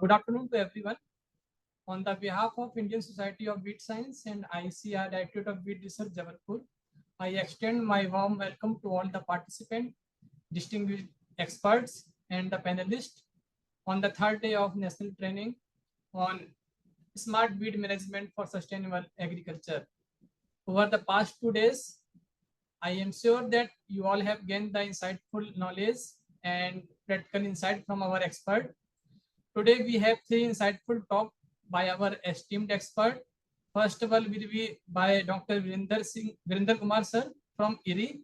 Good afternoon to everyone. On the behalf of Indian Society of Wheat Science and ICAR-Directorate of Wheat Research, Jabalpur, I extend my warm welcome to all the participants, distinguished experts, and the panelists on the third day of national training on smart weed management for sustainable agriculture. Over the past 2 days, I am sure that you all have gained the insightful knowledge and practical insight from our expert. Today we have three insightful talks by our esteemed expert. First of all will be by Dr. Virender Kumar sir from IRI.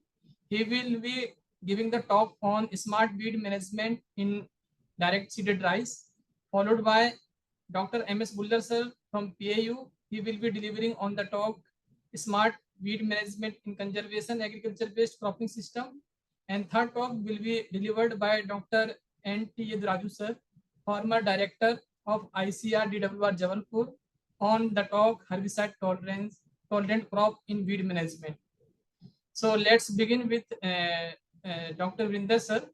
He will be giving the talk on smart weed management in direct seeded rice, followed by Dr. MS Bullar sir from PAU. He will be delivering on the talk smart weed management in conservation agriculture based cropping system. And third talk will be delivered by Dr. N.T. Raju sir, former director of ICAR-Directorate Jabalpur, on the talk herbicide tolerant crop in weed management. So let's begin with Dr. Virender sir.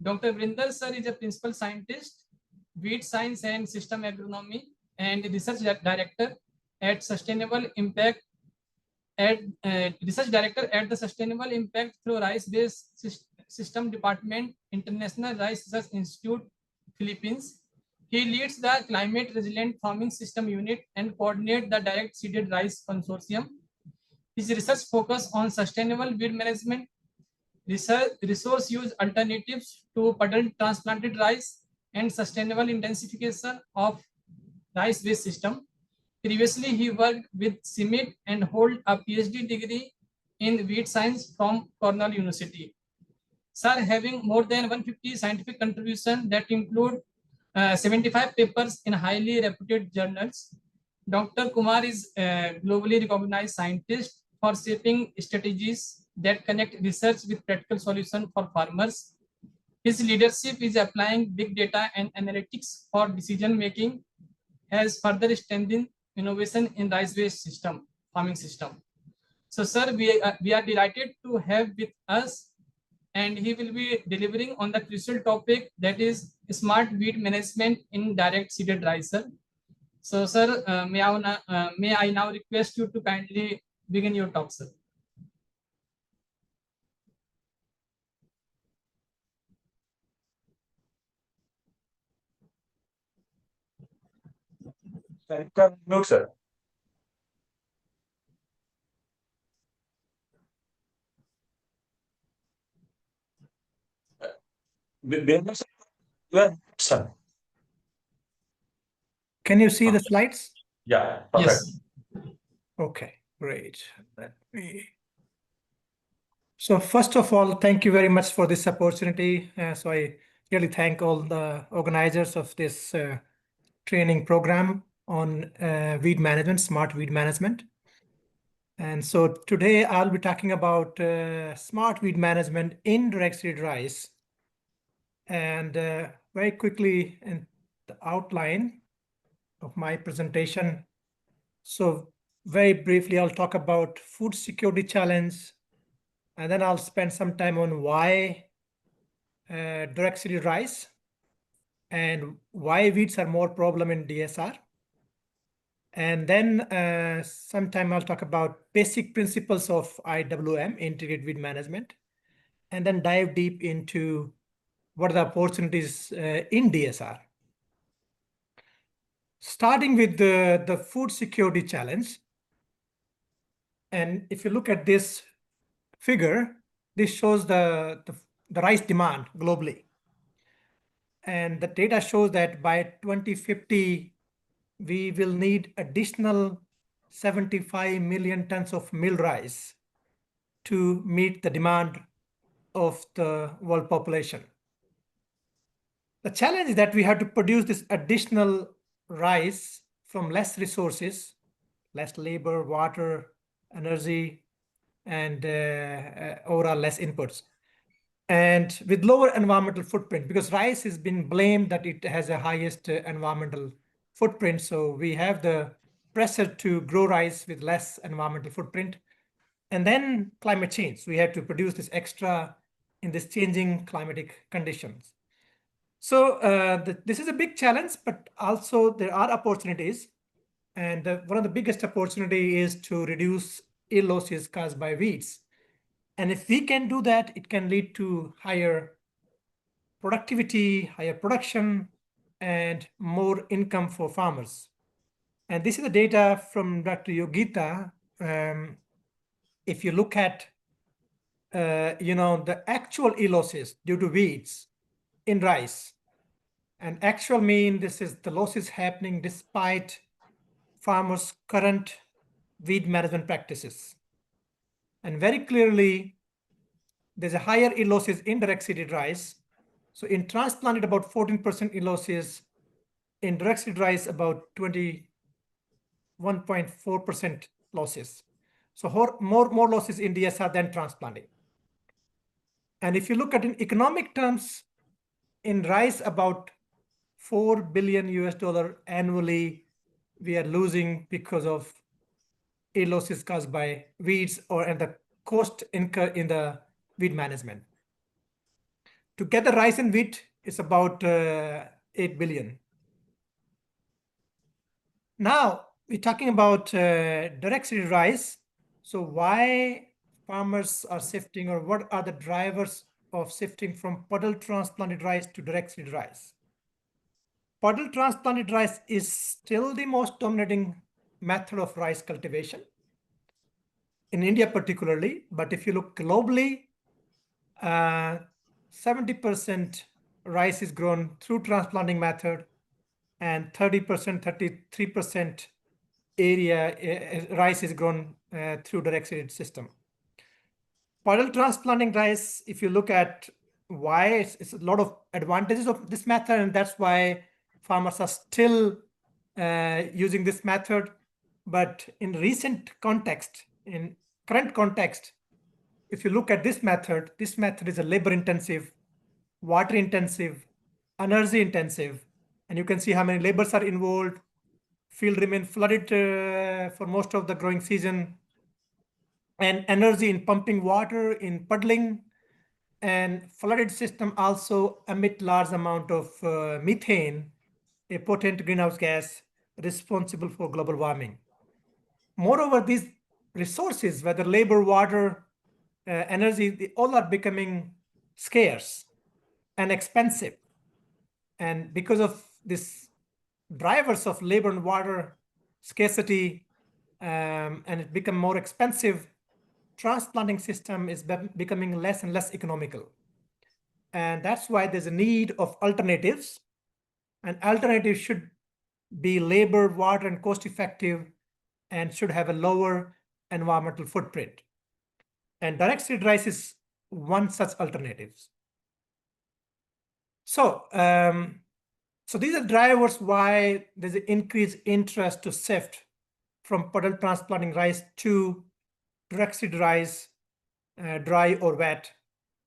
Dr. Virender sir is a principal scientist, weed science and system agronomy, and research director at Sustainable Impact research director at the Sustainable Impact through Rice-Based System Department, International Rice Research Institute, Philippines. He leads the Climate Resilient Farming System Unit and coordinates the Direct Seeded Rice Consortium. His research focus on sustainable weed management, resource use alternatives to puddle transplanted rice, and sustainable intensification of rice-based system. Previously, he worked with CIMIT and hold a PhD degree in weed science from Cornell University. Sir, having more than 150 scientific contributions that include 75 papers in highly reputed journals, Dr. Kumar is a globally recognized scientist for shaping strategies that connect research with practical solutions for farmers. His leadership is applying big data and analytics for decision making has further strengthened innovation in rice-based farming system. So, sir, we are delighted to have with us, and he will be delivering on the crucial topic that is smart weed management in direct seeded rice. Sir. So, sir, may I now request you to kindly begin your talk, sir. Mute, sir. Sir. Can you see the slides? Yeah, perfect. Yes. Okay, great. So first of all, thank you very much for this opportunity. So I really thank all the organizers of this training program on weed management, smart weed management. And so today I'll be talking about smart weed management in direct seeded rice. And very quickly in the outline of my presentation. So very briefly, I'll talk about food security challenge, and then I'll spend some time on why direct seeded rice and why weeds are more problem in DSR. And then sometime I'll talk about basic principles of IWM, integrated weed management, and then dive deep into what are the opportunities in DSR. Starting with the food security challenge. And if you look at this figure, this shows the rice demand globally. And the data shows that by 2050, we will need additional 75 million tons of mill rice to meet the demand of the world population. The challenge is that we have to produce this additional rice from less resources, less labor, water, energy, and overall less inputs. And with lower environmental footprint, because rice has been blamed that it has the highest environmental footprint. So we have the pressure to grow rice with less environmental footprint. And then climate change. We have to produce this extra in this changing climatic conditions. So this is a big challenge, but also there are opportunities. And one of the biggest opportunity is to reduce yield losses caused by weeds. And if we can do that, it can lead to higher productivity, higher production, and more income for farmers. And this is the data from Dr. Yogita. If you look at, the actual yield losses due to weeds in rice, and actual mean this is the losses happening despite farmers' current weed management practices. And very clearly, there's a higher yield losses in direct seeded rice. So in transplanted, about 14% yield losses. In direct seeded rice, about 21.4% losses. So more losses in DSR than transplanting. And if you look at in economic terms, in rice, about $4 billion annually we are losing because of yield losses caused by weeds and the cost incur in the weed management. Together, rice and wheat is about 8 billion. Now we're talking about direct seeded rice. So why farmers are shifting, or what are the drivers of shifting from puddle transplanted rice to direct seeded rice? Puddle transplanted rice is still the most dominating method of rice cultivation in India particularly, but if you look globally, 70% rice is grown through transplanting method, and 30%, 33% area rice is grown through direct seeded system. Puddle transplanting rice, if you look at why, it's a lot of advantages of this method, and that's why farmers are still using this method. But in recent context, in current context, if you look at this method is a labor intensive, water intensive, energy intensive, and you can see how many labors are involved. Field remain flooded for most of the growing season, and energy in pumping water, in puddling, and flooded system also emit large amount of methane, a potent greenhouse gas responsible for global warming. Moreover, these resources, whether labor, water, energy, they all are becoming scarce and expensive. And because of this drivers of labor and water scarcity, and it become more expensive, transplanting system is becoming less and less economical. And that's why there's a need of alternatives. And alternatives should be labor, water, and cost effective, and should have a lower environmental footprint. And direct seed rice is one such alternatives. So, so these are drivers why there's an increased interest to shift from puddle transplanting rice to direct seed rice, dry or wet.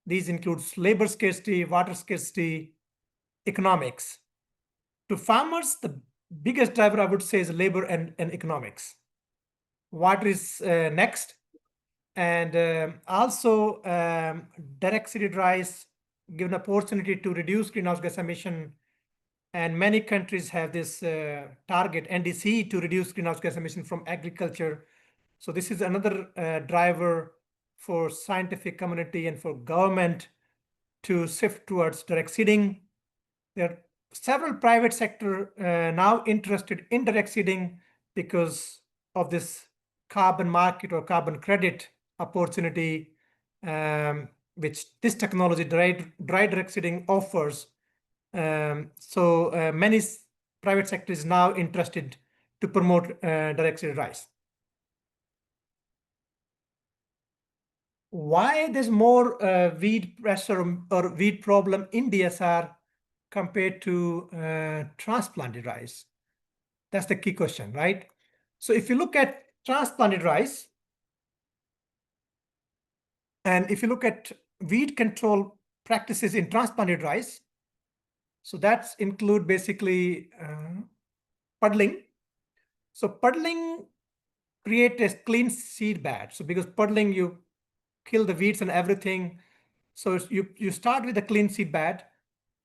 These includes labor scarcity, water scarcity, economics. To farmers, the biggest driver I would say is labor and economics. Water is next. And also direct seeded rice give an opportunity to reduce greenhouse gas emission. And many countries have this target, NDC, to reduce greenhouse gas emission from agriculture. So this is another driver for scientific community and for government to shift towards direct seeding. There are several private sector now interested in direct seeding because of this carbon market or carbon credit opportunity, which this technology, dry direct seeding, offers. So many private sector is now interested to promote direct seeded rice. Why there's more weed pressure or weed problem in DSR compared to transplanted rice? That's the key question, right? So if you look at transplanted rice, and if you look at weed control practices in transplanted rice, so that's include basically puddling. So puddling create a clean seed bed. So because puddling, you kill the weeds and everything. So you start with a clean seed bed,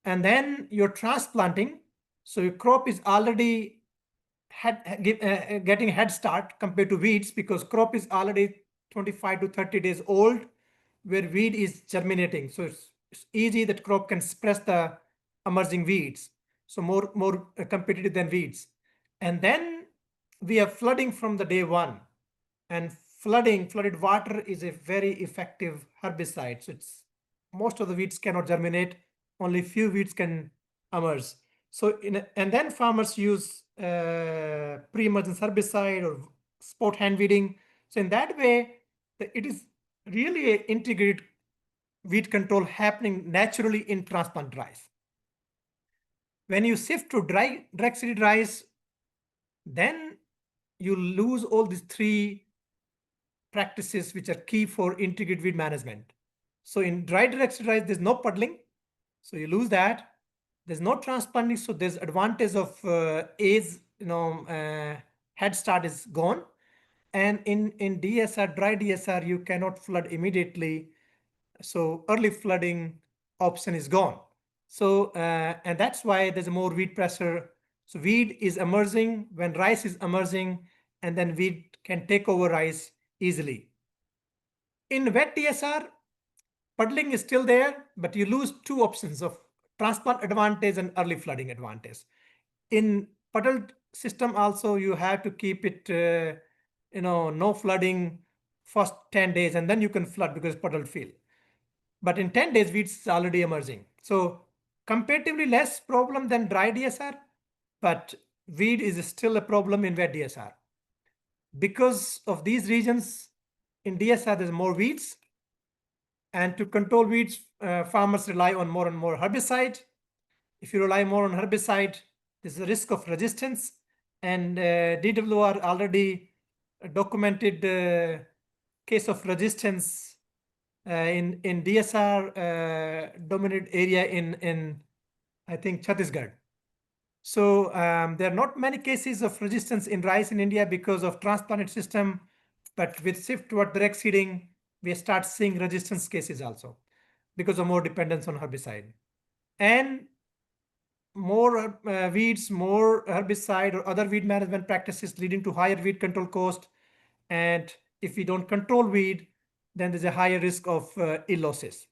and then you're transplanting. So your crop is already getting head start compared to weeds, because crop is already 25 to 30 days old, where weed is germinating. So it's easy that crop can suppress the emerging weeds. So more competitive than weeds. And then we have flooding from the day one. And flooded water is a very effective herbicide. So it's most of the weeds cannot germinate, only few weeds can emerge. So and then farmers use pre-emergence herbicide or spot hand weeding. So in that way, it is really a integrated weed control happening naturally in transplant rice. When you shift to direct seeded rice, then you lose all these three practices which are key for integrated weed management. So in dry direct seeded rice, there's no puddling, so you lose that. There's no transplanting, so there's advantage of age, head start is gone. And in DSR, dry DSR, you cannot flood immediately, so early flooding option is gone. So and that's why there's more weed pressure. So weed is emerging when rice is emerging, and then weed can take over rice easily. In wet DSR, puddling is still there, but you lose two options of transplant advantage and early flooding advantage. In puddled system also, you have to keep it, no flooding first 10 days, and then you can flood because puddled field. But in 10 days, weeds is already emerging. So comparatively less problem than dry DSR, but weed is still a problem in wet DSR. Because of these reasons, in DSR, there's more weeds. And to control weeds, farmers rely on more and more herbicide. If you rely more on herbicide, there's a risk of resistance. And DWR already documented case of resistance in DSR dominated area in I think Chhattisgarh. So there are not many cases of resistance in rice in India because of transplanted system, but with shift toward direct seeding, we start seeing resistance cases also because of more dependence on herbicide. And more weeds, more herbicide or other weed management practices leading to higher weed control cost. And if we don't control weed, then there's a higher risk of yield losses.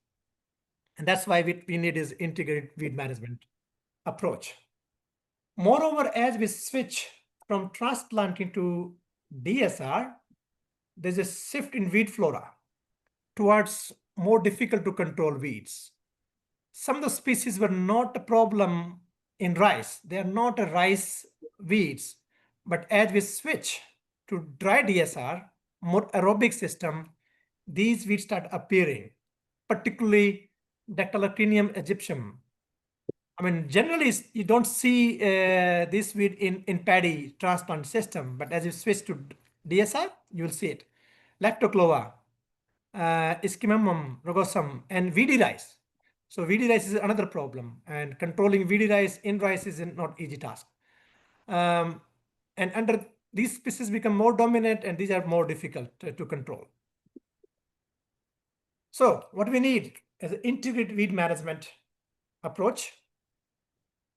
And that's why we need is integrated weed management approach. Moreover, as we switch from transplanting to DSR, there's a shift in weed flora towards more difficult to control weeds. Some of the species were not a problem in rice. They are not a rice weeds. But as we switch to dry DSR, more aerobic system, these weeds start appearing, particularly Dactylocrinium egyptium. I mean, generally, you don't see this weed in paddy transplant system, but as you switch to DSR, you will see it. Lactoclova, Ischemum rugosum, and VD rice. So VD rice is another problem, and controlling VD rice in rice is not easy task. And under these species become more dominant, and these are more difficult to control. So what we need is an integrated weed management approach.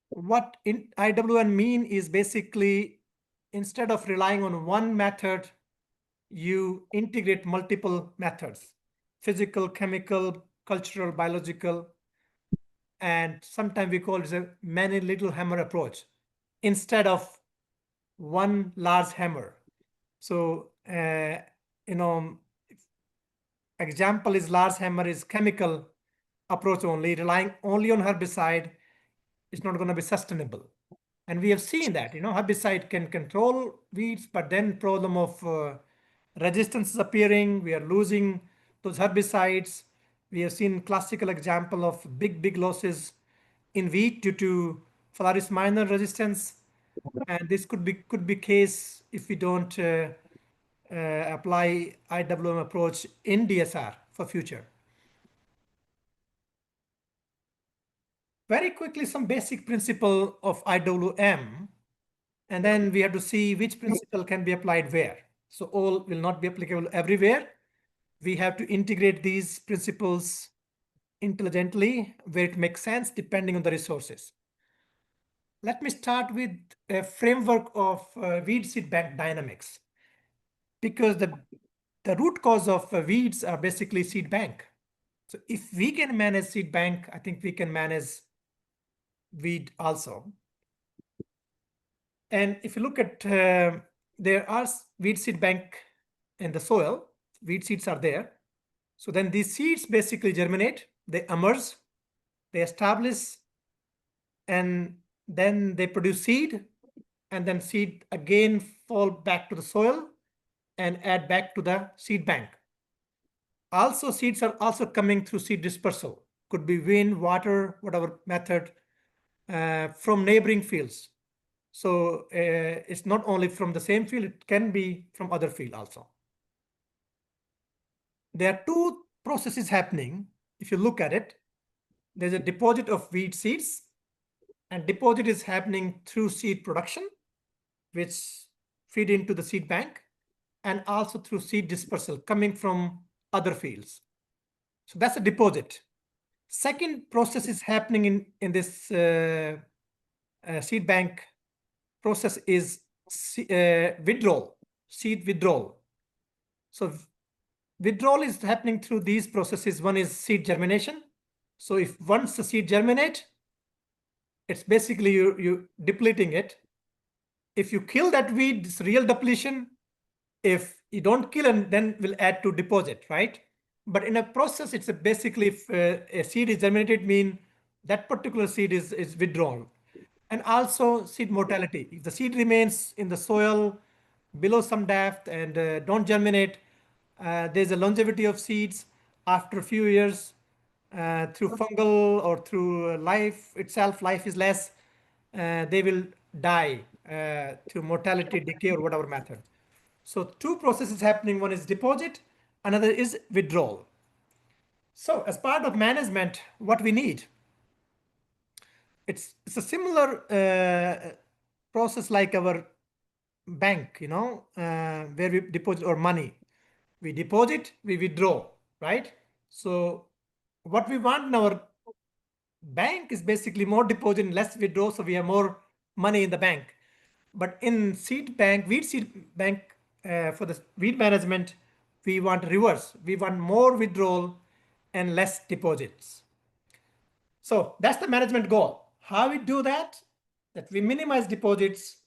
What in IWN mean is basically, instead of relying on one method, you integrate multiple methods: physical, chemical, cultural, biological, and sometimes we call it a many little hammer approach instead of one large hammer. So, example is large hammer is chemical approach only, relying only on herbicide. It's not going to be sustainable. And we have seen that, herbicide can control weeds, but then problem of resistance is appearing. We are losing those herbicides. We have seen classical example of big losses in wheat due to Phalaris minor resistance. And this could be case if we don't apply IWM approach in DSR for future. Very quickly, some basic principle of IWM, and then we have to see which principle can be applied where. So all will not be applicable everywhere. We have to integrate these principles intelligently where it makes sense depending on the resources. Let me start with a framework of weed seed bank dynamics, because the root cause of weeds are basically seed bank. So if we can manage seed bank, I think we can manage weed also. And if you look at, there are weed seed bank in the soil, weed seeds are there. So then these seeds basically germinate, they emerge, they establish, and then they produce seed, and then seed again fall back to the soil and add back to the seed bank. Also, seeds are also coming through seed dispersal, could be wind, water, whatever method, from neighboring fields. So it's not only from the same field, it can be from other field also. There are two processes happening. If you look at it, there's a deposit of weed seeds, and deposit is happening through seed production, which feed into the seed bank, and also through seed dispersal coming from other fields. So that's a deposit. Second process is happening in this seed bank process is withdrawal, seed withdrawal. So withdrawal is happening through these processes. One is seed germination. So if once the seed germinate, it's basically you depleting it. If you kill that weed, it's real depletion. If you don't kill it, then will add to deposit, right? But in a process, it's basically if a seed is germinated, mean that particular seed is withdrawn. And also seed mortality. If the seed remains in the soil below some depth and don't germinate, there's a longevity of seeds after a few years through fungal or through life itself, life is less, they will die through mortality, decay, or whatever method. So two processes happening. One is deposit, another is withdrawal. So as part of management, what we need, it's a similar process like our bank, where we deposit our money. We deposit, we withdraw, right? So what we want in our bank is basically more deposit and less withdraw, so we have more money in the bank. But in seed bank, weed seed bank, for the weed management, we want reverse. We want more withdrawal and less deposits. So that's the management goal. How we do that? That we minimize deposits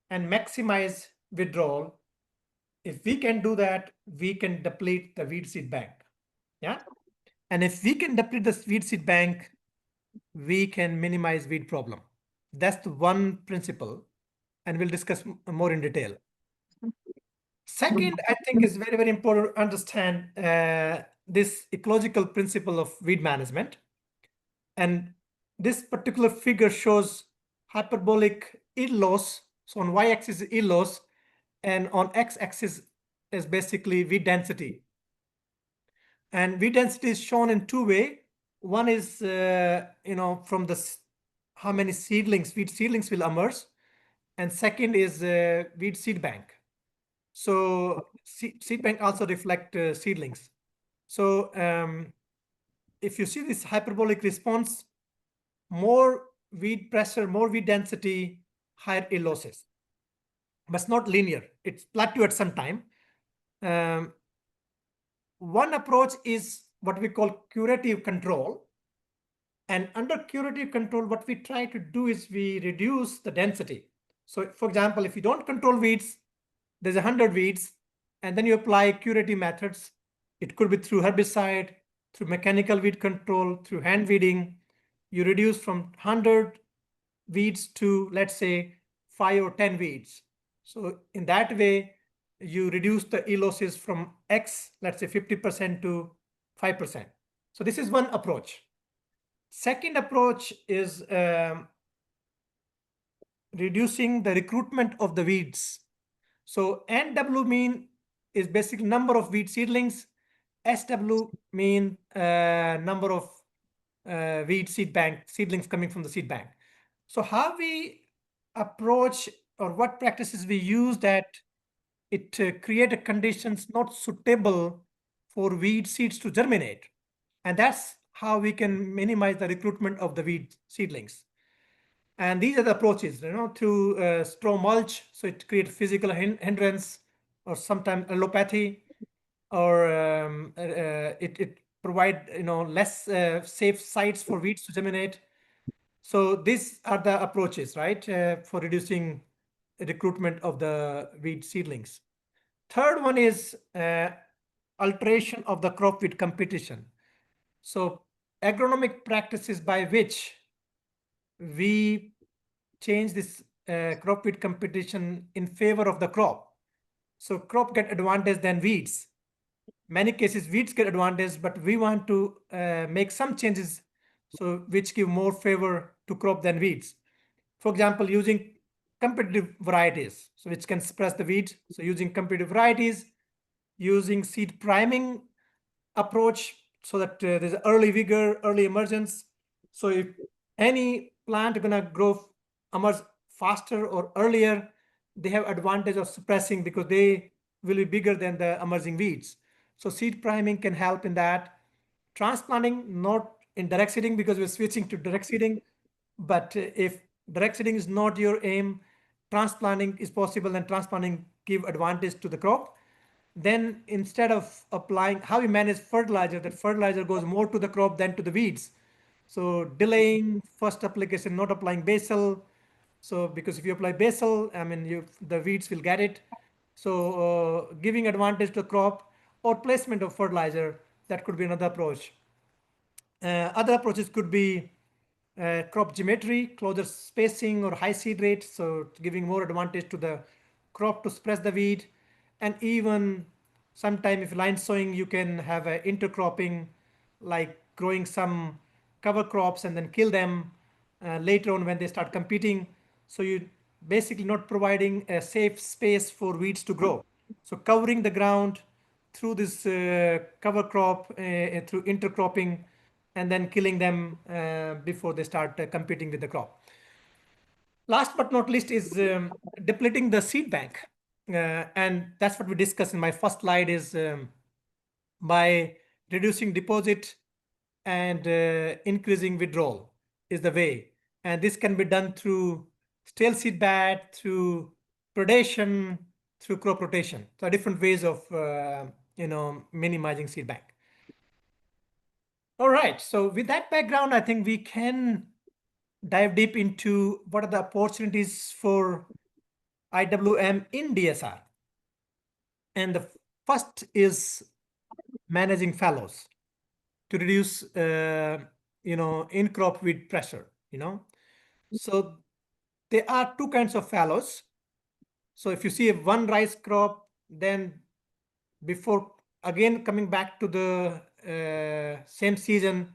and maximize withdrawal. If we can do that, we can deplete the weed seed bank. Yeah. And if we can deplete the weed seed bank, we can minimize weed problem. That's the one principle, and we'll discuss more in detail. Second, I think is very, very important to understand this ecological principle of weed management. And this particular figure shows hyperbolic yield loss. So on y-axis is yield loss, and on x-axis is basically weed density. And weed density is shown in two ways. One is, from the how many seedlings, weed seedlings will emerge, and second is weed seed bank. So seed bank also reflect seedlings. So if you see this hyperbolic response, more weed pressure, more weed density, higher yield losses. But it's not linear. It's plateau at some time. One approach is what we call curative control. And under curative control, what we try to do is we reduce the density. So for example, if you don't control weeds, there's 100 weeds, and then you apply curative methods. It could be through herbicide, through mechanical weed control, through hand weeding. You reduce from 100 weeds to, let's say, 5 or 10 weeds. So in that way, you reduce the yield losses from X, let's say 50% to 5%. So this is one approach. Second approach is reducing the recruitment of the weeds. So NW mean is basically number of weed seedlings. SW mean number of weed seedlings coming from the seed bank. So how we approach, or what practices we use, that it create a conditions not suitable for weed seeds to germinate. And that's how we can minimize the recruitment of the weed seedlings. And these are the approaches, through straw mulch, so it creates physical hindrance, or sometimes allopathy, or it provide less safe sites for weeds to germinate. So these are the approaches, right, for reducing recruitment of the weed seedlings. Third one is alteration of the crop weed competition. So agronomic practices by which we change this crop weed competition in favor of the crop. So crop get advantage than weeds. Many cases weeds get advantage, but we want to make some changes so which give more favor to crop than weeds. For example, using competitive varieties, so which can suppress the weeds. So using competitive varieties, using seed priming approach, so that there's early vigor, early emergence. So if any plant gonna grow, emerge faster or earlier, they have advantage of suppressing because they will be bigger than the emerging weeds. So seed priming can help in that. Transplanting, not in direct seeding because we're switching to direct seeding, but if direct seeding is not your aim, transplanting is possible, and transplanting give advantage to the crop. Then instead of applying, how we manage fertilizer, that fertilizer goes more to the crop than to the weeds. So delaying first application, not applying basal. So because if you apply basal, I mean, the weeds will get it. So giving advantage to the crop, or placement of fertilizer, that could be another approach. Other approaches could be crop geometry, closer spacing, or high seed rate, so giving more advantage to the crop to suppress the weed. And even sometime if line sowing, you can have a intercropping, like growing some cover crops and then kill them later on when they start competing. So you basically not providing a safe space for weeds to grow. So covering the ground through this cover crop, through intercropping, and then killing them before they start competing with the crop. Last but not least is depleting the seed bank. And that's what we discussed in my first slide, is by reducing deposit and increasing withdrawal is the way. And this can be done through stale seed bed, through predation, through crop rotation. So different ways of minimizing seed bank. All right, so with that background, I think we can dive deep into what are the opportunities for IWM in DSR. And the first is managing fallows to reduce, in-crop weed pressure, So there are two kinds of fallows. So if you see one rice crop, then before again coming back to the same season,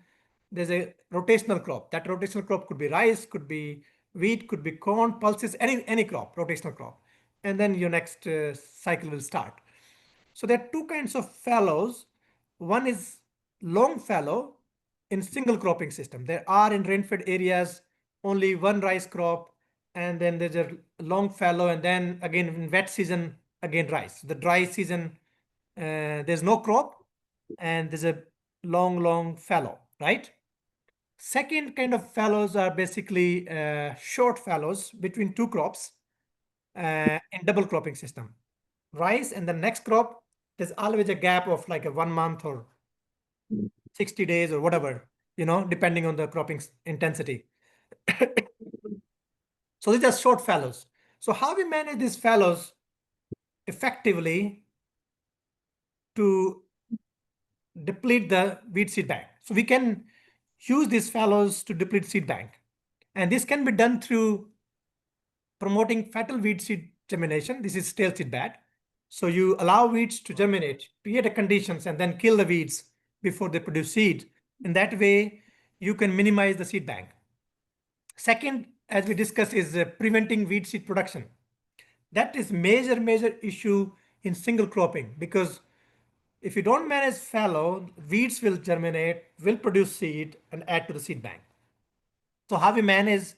there's a rotational crop. That rotational crop could be rice, could be wheat, could be corn, pulses, any crop, rotational crop. And then your next cycle will start. So there are two kinds of fallows. One is long fallow in single cropping system. There are in rain-fed areas only one rice crop, and then there's a long fallow, and then again in wet season, again rice. The dry season, there's no crop, and there's a long fallow, right? Second kind of fallows are basically short fallows between two crops in double cropping system. Rice and the next crop, there's always a gap of like a 1 month or 60 days or whatever, depending on the cropping intensity. So these are short fallows. So how we manage these fallows effectively to deplete the weed seed bank? So we can use these fallows to deplete seed bank. And this can be done through promoting fatal weed seed germination. This is stale seed bed. So you allow weeds to germinate, create the conditions, and then kill the weeds before they produce seed. In that way, you can minimize the seed bank. Second, as we discussed, is preventing weed seed production. That is major issue in single cropping, because if you don't manage fallow, weeds will germinate, will produce seed, and add to the seed bank. So how we manage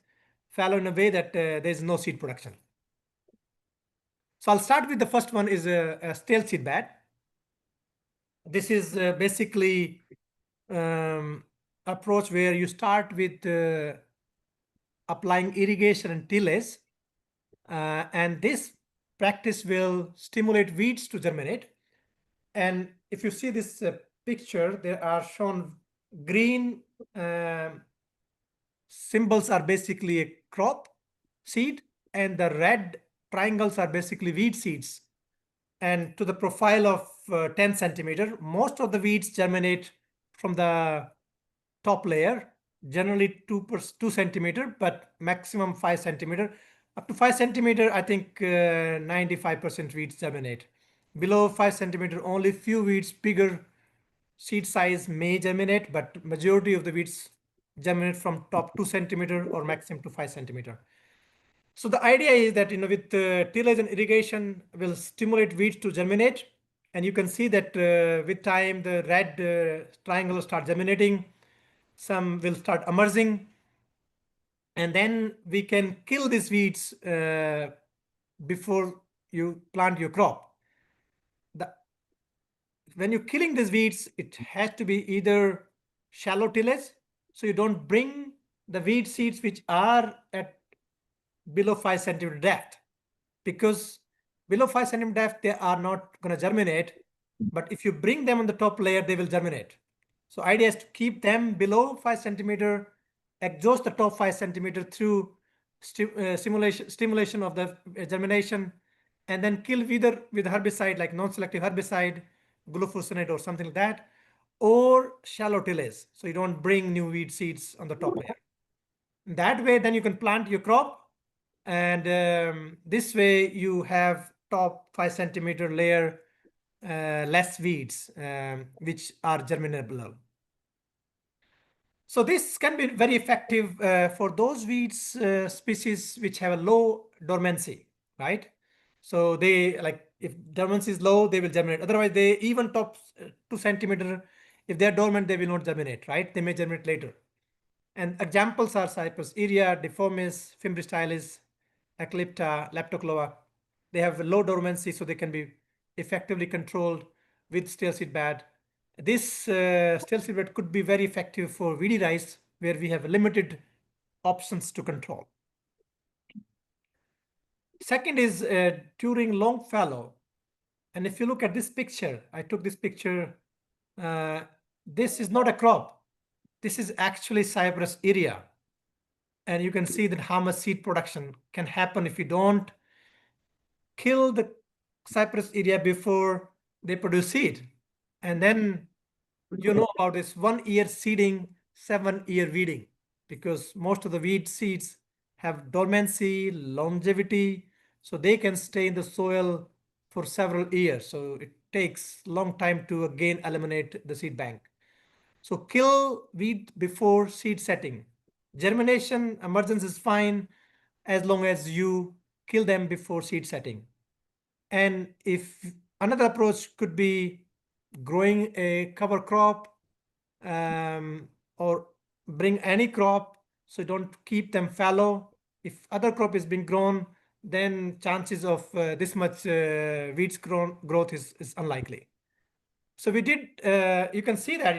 fallow in a way that there is no seed production? So I'll start with the first one, is a stale seed bed. This is basically approach where you start with applying irrigation and tillage, and this practice will stimulate weeds to germinate. And if you see this picture, there are shown green symbols are basically a crop seed, and the red triangles are basically weed seeds. And to the profile of 10 centimeter, most of the weeds germinate from the top layer, generally 2 centimeter, but maximum 5 centimeter. Up to 5 centimeter, I think 95% weeds germinate. Below 5 centimeter, only few weeds bigger seed size may germinate, but majority of the weeds germinate from top 2 centimeter or maximum to 5 centimeter. So the idea is that, with tillage and irrigation will stimulate weeds to germinate. And you can see that with time, the red triangle will start germinating. Some will start emerging. And then we can kill these weeds before you plant your crop. When you're killing these weeds, it has to be either shallow tillage, so you don't bring the weed seeds which are at below 5 centimeter depth, because below 5 centimeter depth, they are not going to germinate. But if you bring them on the top layer, they will germinate. So idea is to keep them below 5 centimeter, exhaust the top 5 centimeter through stimulation of the germination, and then kill either with herbicide like non-selective herbicide, glufosinate or something like that, or shallow tillage, so you don't bring new weed seeds on the top layer. That way, then you can plant your crop, and this way you have top 5 centimeter layer less weeds which are germinable. So this can be very effective for those weeds species which have a low dormancy, right? So they, like, if dormancy is low, they will germinate. Otherwise, they even top 2 centimeter, if they are dormant, they will not germinate, right? They may germinate later. And examples are Cypress aurea, Deformis, Fimbristylis, Eclipta, Leptoclova. They have low dormancy, so they can be effectively controlled with stale seed bed. This stale seed bed could be very effective for weedy rice, where we have limited options to control. Second is during long fallow. And if you look at this picture, I took this picture. This is not a crop. This is actually Cypress aurea. And you can see that how much seed production can happen if you don't kill the Cypress aurea before they produce seed. And then you know about this 1 year seeding, 7 year weeding, because most of the weed seeds have dormancy, longevity, so they can stay in the soil for several years. So it takes long time to again eliminate the seed bank. So kill weed before seed setting. Germination, emergence is fine as long as you kill them before seed setting. And if another approach could be growing a cover crop, or bring any crop, so don't keep them fallow. If other crop is being grown, then chances of this much weeds growth is unlikely. So we did, you can see that,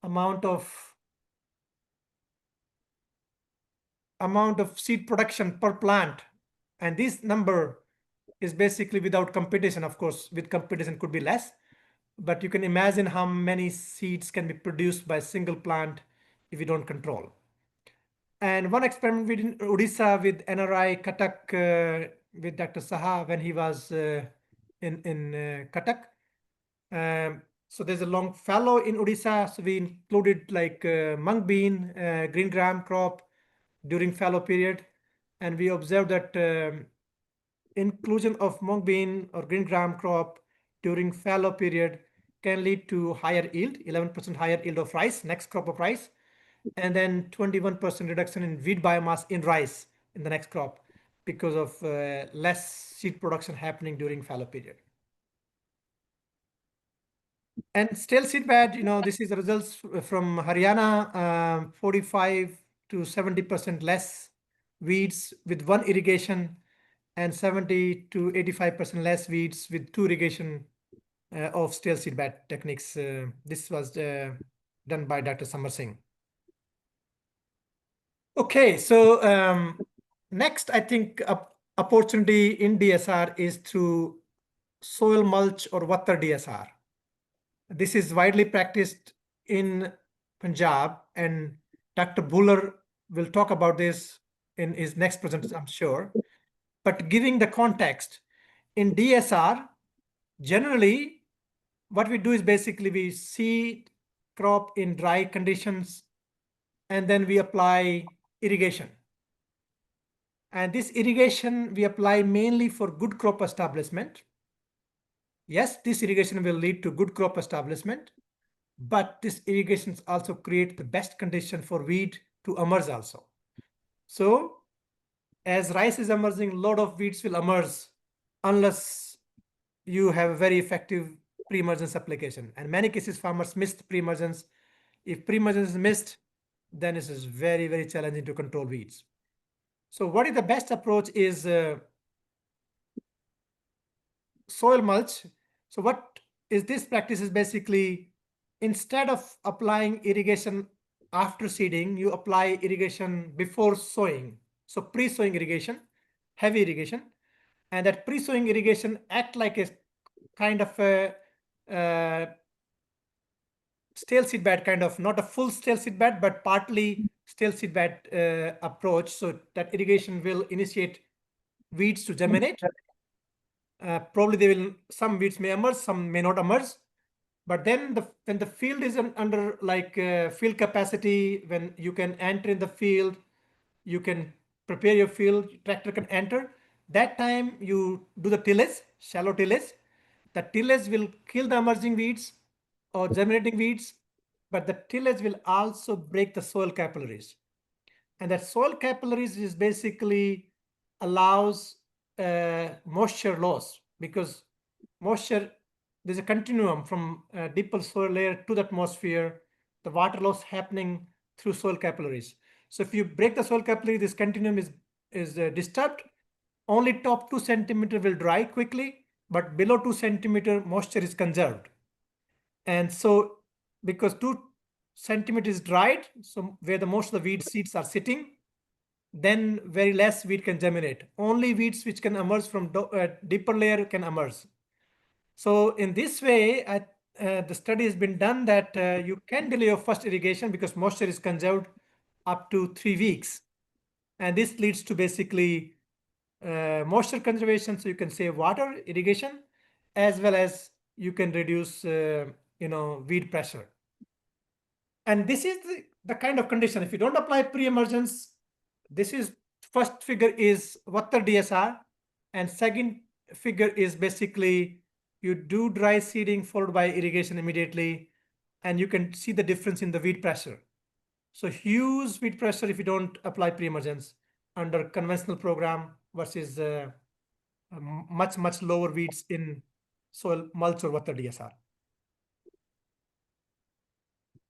amount of seed production per plant, and this number is basically without competition. Of course, with competition could be less, but you can imagine how many seeds can be produced by a single plant if you don't control. And one experiment we did in Odisha with NRI Cuttack, with Dr. Saha when he was in Cuttack. So there's a long fallow in Odisha. So we included like mung bean, green gram crop during fallow period. And we observed that inclusion of mung bean or green gram crop during fallow period can lead to higher yield, 11% higher yield of rice, next crop of rice, and then 21% reduction in weed biomass in rice in the next crop because of less seed production happening during fallow period. And stale seed bed, this is the results from Haryana, 45 to 70% less weeds with one irrigation, and 70 to 85% less weeds with two irrigation of stale seed bed techniques. This was done by Dr. Samar Singh. Okay, so next, I think opportunity in DSR is through soil mulch or water DSR. This is widely practiced in Punjab, and Dr. Buller will talk about this in his next presentation, I'm sure. But giving the context, in DSR, generally, what we do is basically we seed crop in dry conditions, and then we apply irrigation. And this irrigation we apply mainly for good crop establishment. Yes, this irrigation will lead to good crop establishment, but this irrigation also create the best condition for weed to emerge also. So as rice is emerging, a lot of weeds will emerge unless you have a very effective pre-emergence application. And many cases farmers missed pre-emergence. If pre-emergence is missed, then it is very, very challenging to control weeds. So what is the best approach is soil mulch. So what is this practice is basically, instead of applying irrigation after seeding, you apply irrigation before sowing. So pre-sowing irrigation, heavy irrigation, and that pre-sowing irrigation act like a kind of a stale seed bed, kind of not a full stale seed bed, but partly stale seed bed approach. So that irrigation will initiate weeds to germinate. Probably they will, some weeds may emerge, some may not emerge. But then when the field is under like field capacity, when you can enter in the field, you can prepare your field, tractor can enter. That time you do the tillage, shallow tillage. The tillage will kill the emerging weeds or germinating weeds, but the tillage will also break the soil capillaries. And that soil capillaries is basically allows moisture loss, because moisture, there's a continuum from deeper soil layer to the atmosphere, the water loss happening through soil capillaries. So if you break the soil capillary, this continuum is disturbed. Only top 2 centimeter will dry quickly, but below 2 centimeter moisture is conserved. And so because 2 centimeters is dried, so where the most of the weed seeds are sitting, then very less weed can germinate. Only weeds which can emerge from deeper layer can emerge. So in this way, the study has been done that you can delay your first irrigation because moisture is conserved up to 3 weeks. And this leads to basically moisture conservation, so you can save water, irrigation, as well as you can reduce weed pressure. And this is the kind of condition. If you don't apply pre-emergence, this is first figure is water DSR, and second figure is basically you do dry seeding followed by irrigation immediately, and you can see the difference in the weed pressure. So huge weed pressure if you don't apply pre-emergence under conventional program versus much lower weeds in soil mulch or water DSR.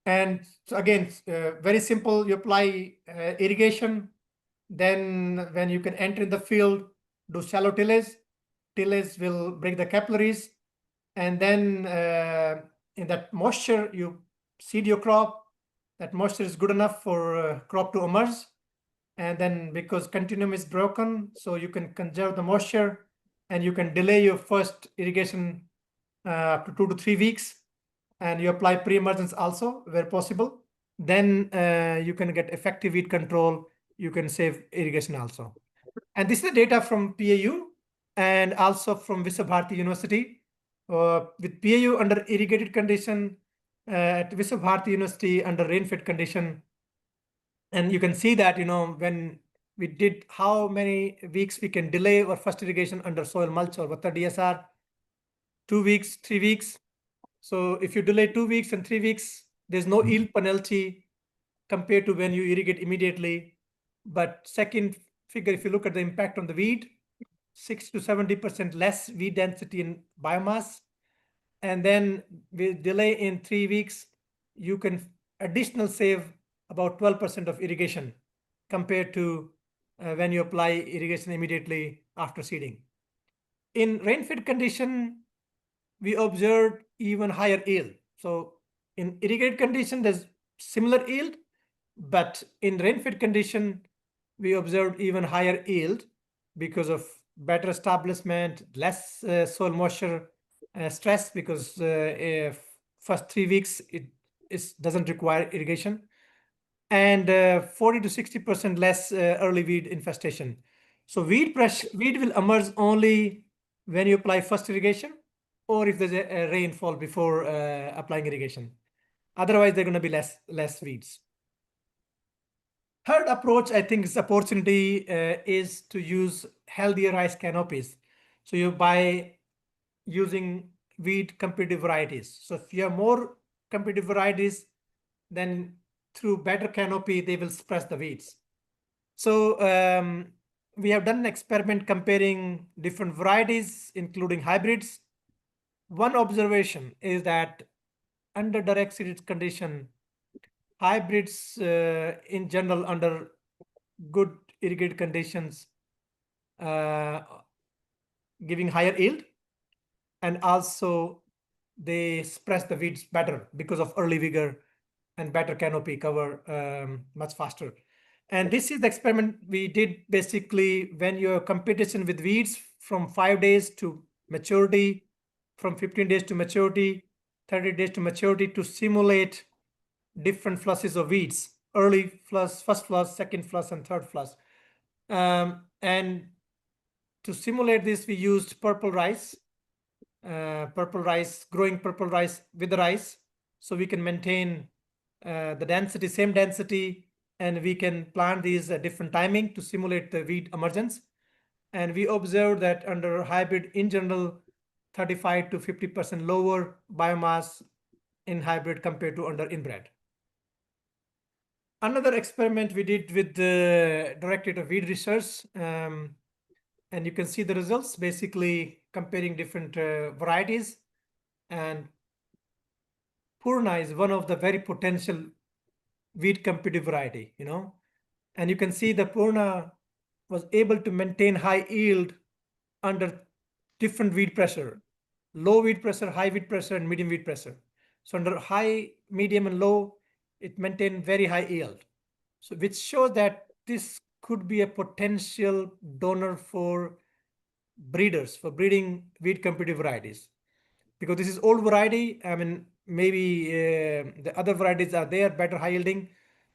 And so again, very simple, you apply irrigation, then when you can enter in the field, do shallow tillage. Tillage will break the capillaries, and then in that moisture, you seed your crop. That moisture is good enough for crop to emerge. And then because continuum is broken, so you can conserve the moisture, and you can delay your first irrigation up to 2 to 3 weeks. And you apply pre-emergence also where possible. Then you can get effective weed control. You can save irrigation also. And this is the data from PAU and also from Visva University. With PAU under irrigated condition, at Visva University under rain-fed condition. And you can see that, when we did how many weeks we can delay our first irrigation under soil mulch or water DSR, 2 weeks, 3 weeks. So if you delay 2 weeks and 3 weeks, there's no yield penalty compared to when you irrigate immediately. But second figure, if you look at the impact on the weed, 60 to 70% less weed density in biomass. And then with delay in 3 weeks, you can additional save about 12% of irrigation compared to when you apply irrigation immediately after seeding. In rain-fed condition, we observed even higher yield. So in irrigated condition, there's similar yield, but in rain-fed condition, we observed even higher yield because of better establishment, less soil moisture stress, because if first 3 weeks it doesn't require irrigation, and 40 to 60% less early weed infestation. So weed will emerge only when you apply first irrigation, or if there's a rainfall before applying irrigation. Otherwise, they're going to be less weeds. Third approach, I think, is opportunity is to use healthier rice canopies. So you by using weed competitive varieties. So if you have more competitive varieties, then through better canopy, they will suppress the weeds. So we have done an experiment comparing different varieties, including hybrids. One observation is that under direct seeded condition, hybrids in general under good irrigated conditions uh, giving higher yield, and also they suppress the weeds better because of early vigor and better canopy cover much faster. And this is the experiment we did basically when your competition with weeds from 5 days to maturity, from 15 days to maturity, 30 days to maturity, to simulate different flushes of weeds, early flush, first flush, second flush, and third flush. And to simulate this, we used purple rice, growing purple rice with the rice, so we can maintain the density, same density, and we can plant these at different timing to simulate the weed emergence. And we observed that under hybrid in general, 35 to 50% lower biomass in hybrid compared to under inbred. Another experiment we did with the Directorate of Weed Research, and you can see the results, basically comparing different varieties. And Purna is one of the very potential weed competitive variety, and you can see the Purna was able to maintain high yield under different weed pressure, low weed pressure, high weed pressure, and medium weed pressure. So under high, medium, and low, it maintained very high yield. So which shows that this could be a potential donor for breeders, for breeding weed competitive varieties. Because this is old variety, I mean, maybe the other varieties are there, better high yielding.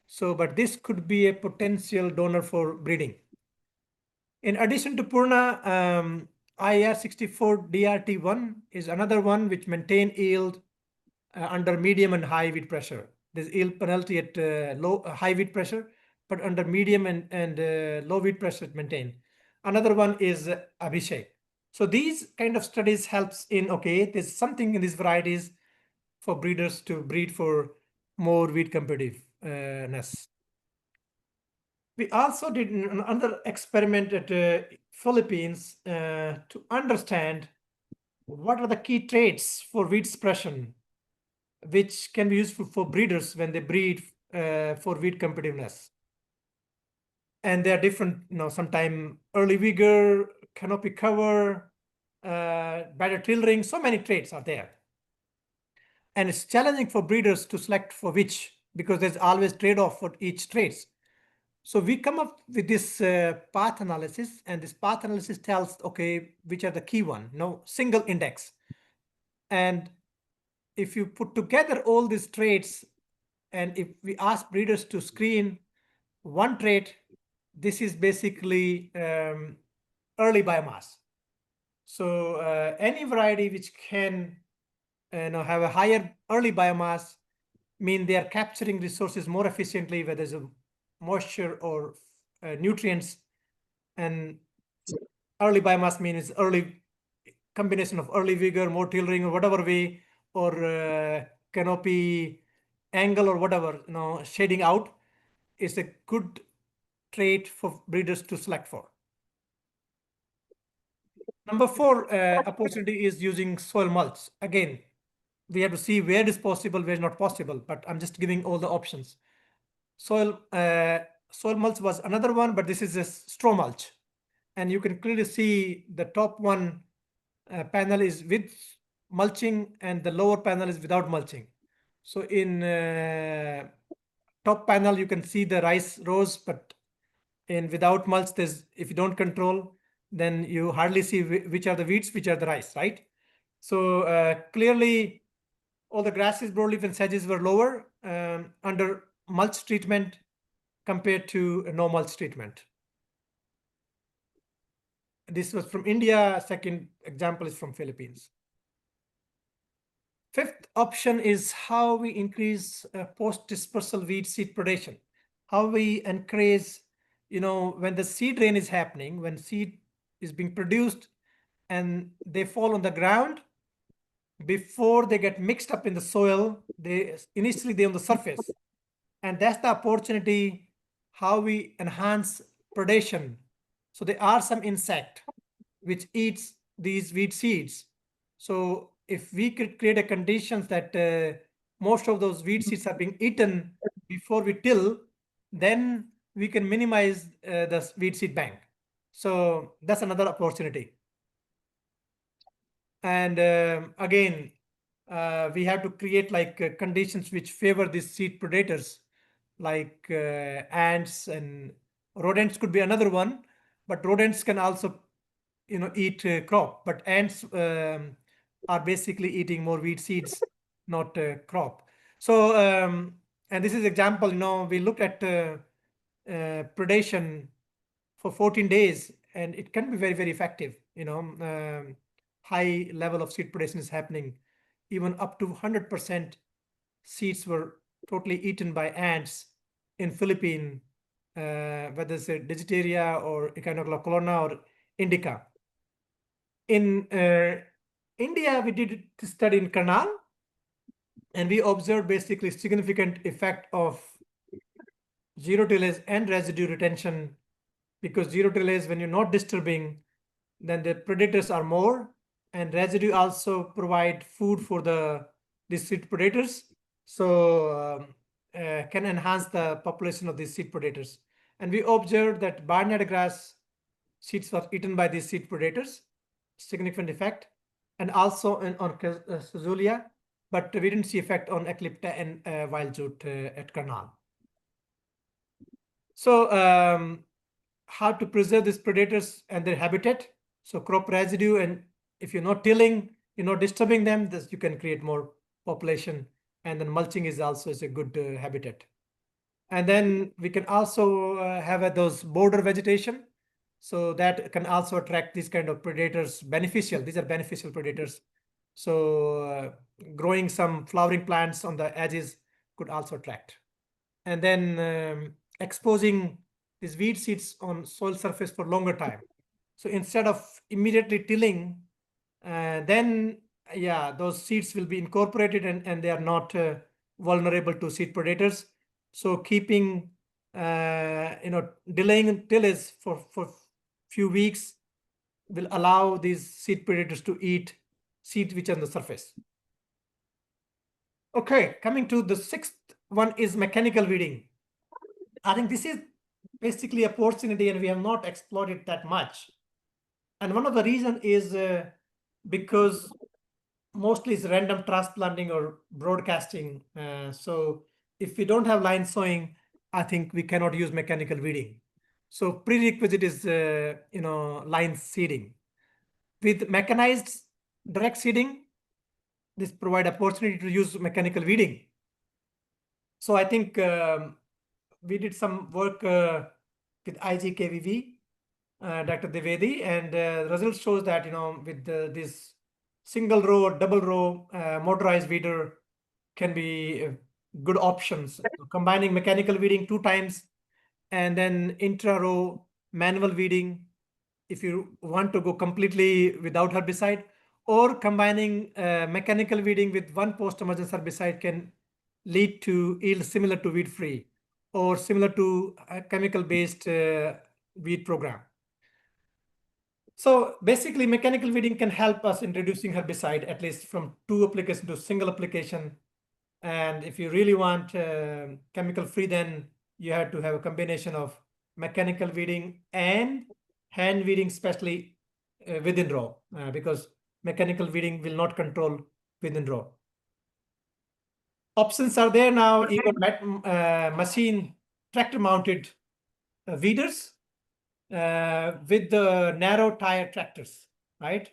So, but this could be a potential donor for breeding. In addition to Purna, IR64 DRT1 is another one which maintain yield under medium and high weed pressure. There's yield penalty at high weed pressure, but under medium and low weed pressure it maintain. Another one is Abhishek. So these kind of studies helps in, okay, there's something in these varieties for breeders to breed for more weed competitiveness. We also did another experiment at Philippines to understand what are the key traits for weed suppression, which can be useful for breeders when they breed for weed competitiveness. And they are different, sometimes early vigor, canopy cover, better tillering, so many traits are there. And it's challenging for breeders to select for which, because there's always trade-off for each traits. So we come up with this path analysis, and this path analysis tells, okay, which are the key one, single index. And if you put together all these traits, and if we ask breeders to screen one trait, this is basically early biomass. So any variety which can have a higher early biomass mean they are capturing resources more efficiently, whether there's a moisture or nutrients. And early biomass means early combination of early vigor, more tillering, or whatever way, or canopy angle, or whatever, shading out is a good trait for breeders to select for. Number 4 opportunity is using soil mulch. Again, we have to see where it is possible, where it's not possible, but I'm just giving all the options. Soil mulch was another one, but this is a straw mulch. And you can clearly see the top one panel is with mulching and the lower panel is without mulching. So in top panel, you can see the rice rows, but in without mulch, if you don't control, then you hardly see which are the weeds, which are the rice, right? So clearly, all the grasses, broadleaf and sedges were lower under mulch treatment compared to no mulch treatment. This was from India. Second example is from Philippines. Fifth option is how we increase post-dispersal weed seed predation. How we encourage, when the seed rain is happening, when seed is being produced and they fall on the ground, before they get mixed up in the soil, initially they're on the surface. And that's the opportunity how we enhance predation. So there are some insect which eats these weed seeds. So if we could create a conditions that most of those weed seeds are being eaten before we till, then we can minimize the weed seed bank. So that's another opportunity. And again, we have to create like conditions which favor these seed predators, like ants, and rodents could be another one, but rodents can also eat crop, but ants are basically eating more weed seeds, not crop. So and this is example, we looked at predation for 14 days, and it can be very, very effective. High level of seed predation is happening, even up to 100% seeds were totally eaten by ants in Philippines, whether it's a Digitaria or Echinoclona or Indica. In India, we did this study in Karnal, and we observed basically significant effect of zero tillage and residue retention, because zero tillage, when you're not disturbing, then the predators are more, and residue also provide food for these seed predators. So can enhance the population of these seed predators. And we observed that barnyard grass seeds were eaten by these seed predators, significant effect, and also on Cazulia, but we didn't see effect on Eclipta and wild jute at Karnal. So how to preserve these predators and their habitat? So crop residue, and if you're not tilling, you're not disturbing them, you can create more population. And then mulching is also a good habitat. And then we can also have those border vegetation. So that can also attract these kind of predators, beneficial. These are beneficial predators. So growing some flowering plants on the edges could also attract. And then exposing these weed seeds on soil surface for longer time. So instead of immediately tilling, then those seeds will be incorporated, and they are not vulnerable to seed predators. So keeping delaying tillage for few weeks will allow these seed predators to eat seeds which are on the surface. Okay, coming to the sixth one is mechanical weeding. I think this is basically a opportunity, and we have not explored it that much. And one of the reasons is because mostly it's random transplanting or broadcasting. So if we don't have line sowing, I think we cannot use mechanical weeding. So prerequisite is line seeding. With mechanized direct seeding, this provide opportunity to use mechanical weeding. So I think we did some work with IGKVV, Dr. Devedi, and the results shows that with this single row or double row motorized weeder can be good options. So combining mechanical weeding 2 times, and then intra row manual weeding if you want to go completely without herbicide, or combining mechanical weeding with one post-emergence herbicide can lead to yield similar to weed free or similar to a chemical based weed program. So basically mechanical weeding can help us in reducing herbicide, at least from 2 applications to single application. And if you really want chemical free, then you have to have a combination of mechanical weeding and hand weeding, especially within row, because mechanical weeding will not control within row. Options are there now, even machine tractor-mounted weeders with the narrow tire tractors, right?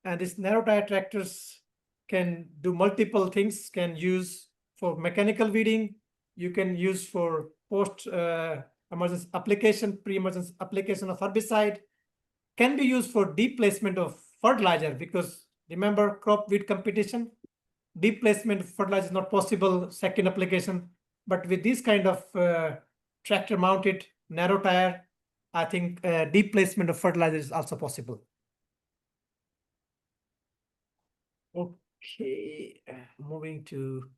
And these narrow tire tractors can do multiple things, can use for mechanical weeding, you can use for post emergence application, pre-emergence application of herbicide, can be used for deep placement of fertilizer, because remember crop weed competition, deep placement of fertilizer is not possible, second application. But with this kind of tractor mounted narrow tire, I think deep placement of fertilizer is also possible. Okay, moving to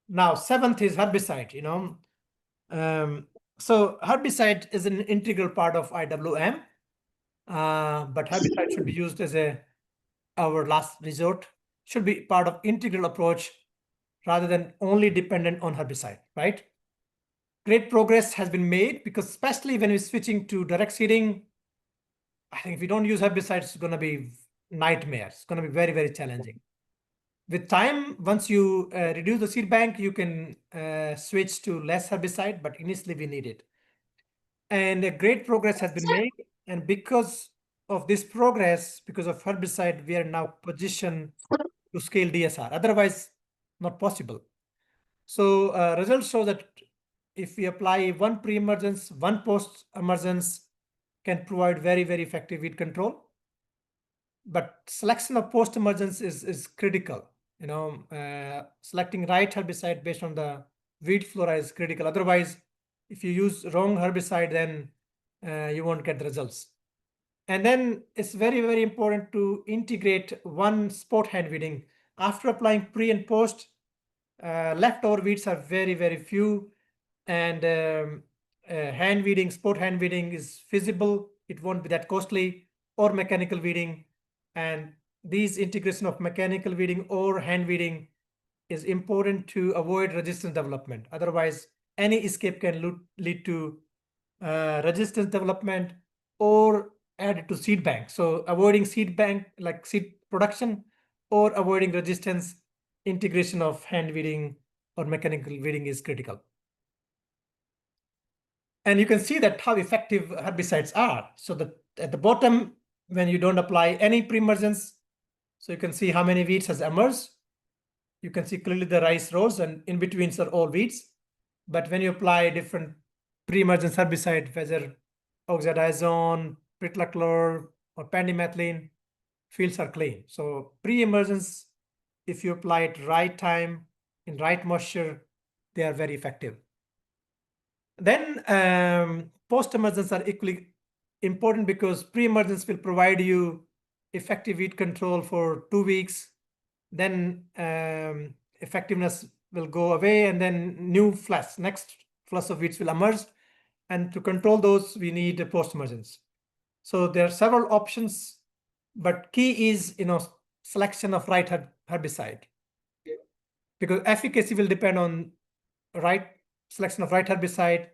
now, seventh is herbicide. So herbicide is an integral part of IWM, but herbicide should be used as our last resort, should be part of integral approach rather than only dependent on herbicide, right? Great progress has been made, because especially when we're switching to direct seeding, I think if we don't use herbicides, it's going to be nightmare. It's going to be very, very challenging. With time, once you reduce the seed bank, you can switch to less herbicide, but initially we need it. And a great progress has been made. And because of this progress, because of herbicide, we are now positioned to scale DSR. Otherwise, not possible. So results show that if we apply one pre-emergence, one post-emergence can provide very, very effective weed control. But selection of post-emergence is critical. Selecting right herbicide based on the weed flora is critical. Otherwise, if you use wrong herbicide, then you won't get the results. And then it's very, very important to integrate one spot hand weeding. After applying pre and post, leftover weeds are very, very few. And hand weeding, spot hand weeding is feasible. It won't be that costly, or mechanical weeding. And these integration of mechanical weeding or hand weeding is important to avoid resistance development. Otherwise, any escape can lead to resistance development or add to seed bank. So avoiding seed bank, like seed production, or avoiding resistance, integration of hand weeding or mechanical weeding is critical. And you can see that how effective herbicides are. So that at the bottom, when you don't apply any pre-emergence, so you can see how many weeds has emerged. You can see clearly the rice rows, and in between are all weeds. But when you apply different pre-emergence herbicide, whether oxidizone, pritlachlor, or pendimethalin, fields are clean. So pre-emergence, if you apply it right time, in right moisture, they are very effective. Then post-emergence are equally important, because pre-emergence will provide you effective weed control for 2 weeks. Then effectiveness will go away, and then next flush of weeds will emerge. And to control those, we need a post-emergence. So there are several options, but key is selection of right herbicide, because efficacy will depend on right selection of right herbicide,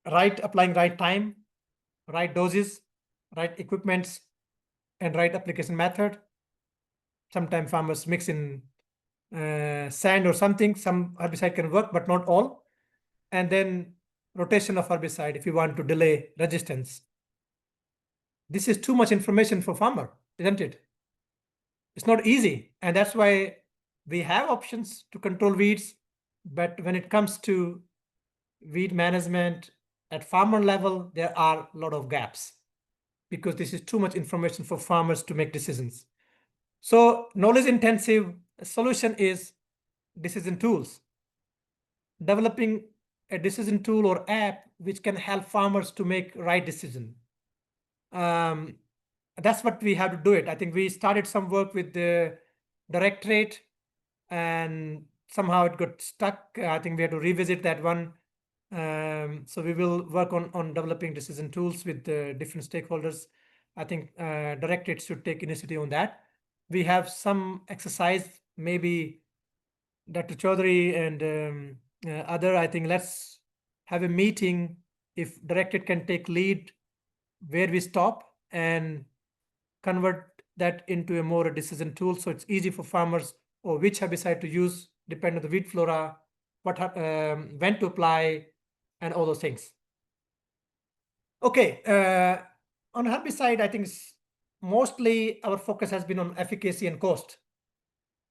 applying right time, right doses, right equipments, and right application method. Sometimes farmers mix in sand or something. Some herbicide can work, but not all. And then rotation of herbicide if you want to delay resistance. This is too much information for farmer, isn't it? It's not easy. And that's why we have options to control weeds. But when it comes to weed management at farmer level, there are a lot of gaps, because this is too much information for farmers to make decisions. So knowledge intensive solution is decision tools. Developing a decision tool or app which can help farmers to make right decision. That's what we have to do it. I think we started some work with the Directorate, and somehow it got stuck. I think we have to revisit that one. So we will work on developing decision tools with the different stakeholders. I think Directorate should take initiative on that. We have some exercise, maybe Dr. Choudhary and other, I think let's have a meeting. If Directorate can take lead where we stop and convert that into a more decision tool, so it's easy for farmers or which herbicide to use depend on the weed flora, when to apply, and all those things. Okay, on herbicide, I think mostly our focus has been on efficacy and cost,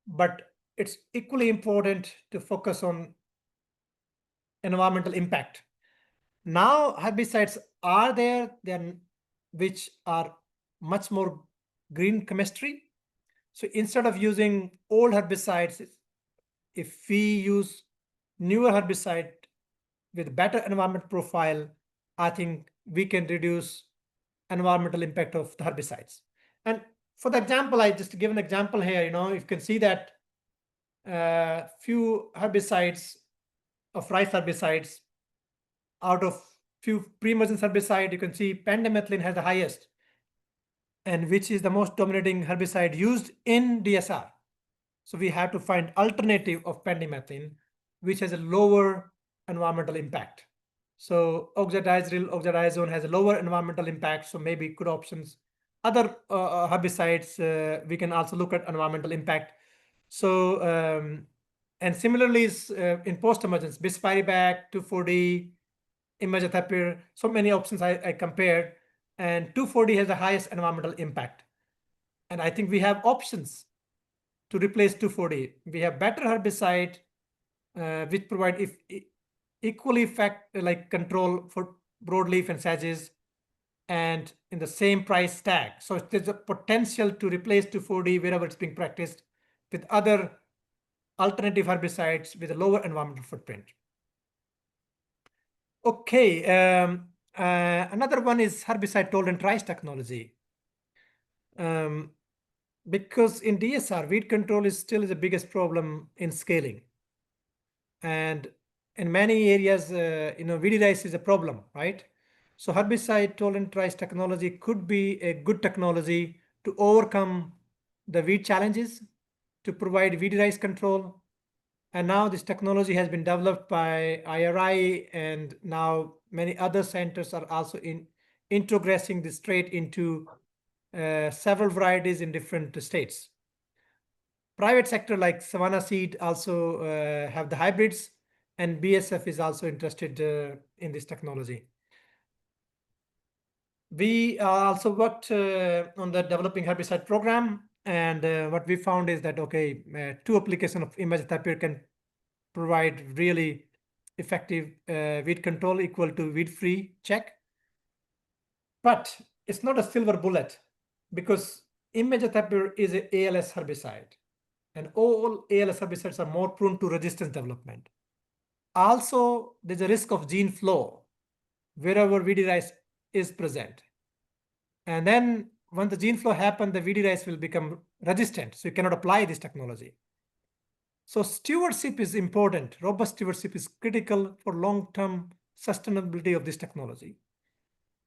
but it's equally important to focus on environmental impact. Now herbicides are there, then which are much more green chemistry. So instead of using old herbicides, if we use newer herbicide with better environment profile, I think we can reduce environmental impact of the herbicides. And for the example, I just give an example here. You can see that few herbicides of rice herbicides, out of few pre-emergence herbicide, you can see pendimethalin has the highest, and which is the most dominating herbicide used in DSR. So we have to find alternative of pendimethalin, which has a lower environmental impact. So oxidizone has a lower environmental impact, so maybe good options. Other herbicides, we can also look at environmental impact. So, and similarly, in post-emergence, bispiribak, 2,4-D, imidazopyr, so many options I compared, and 2,4-D has the highest environmental impact. And I think we have options to replace 2,4-D. We have better herbicide, which provide equally like control for broadleaf and sedges, and in the same price tag. So there's a potential to replace 2,4-D wherever it's being practiced with other alternative herbicides with a lower environmental footprint. Okay, another one is herbicide tolerant rice technology. Because in DSR, weed control is still the biggest problem in scaling. And in many areas, weedy rice is a problem, right? So herbicide tolerant rice technology could be a good technology to overcome the weed challenges, to provide weedy rice control. And now this technology has been developed by IRI, and now many other centers are also introgressing this trait into several varieties in different states. Private sector like Savannah Seed also have the hybrids, and BSF is also interested in this technology. We also worked on the developing herbicide program, and what we found is that, okay, two application of imidazopyr can provide really effective weed control equal to weed-free check. But it's not a silver bullet, because imidazopyr is an ALS herbicide, and all ALS herbicides are more prone to resistance development. Also, there's a risk of gene flow wherever weedy rice is present. And then when the gene flow happens, the weedy rice will become resistant, so you cannot apply this technology. So stewardship is important. Robust stewardship is critical for long-term sustainability of this technology.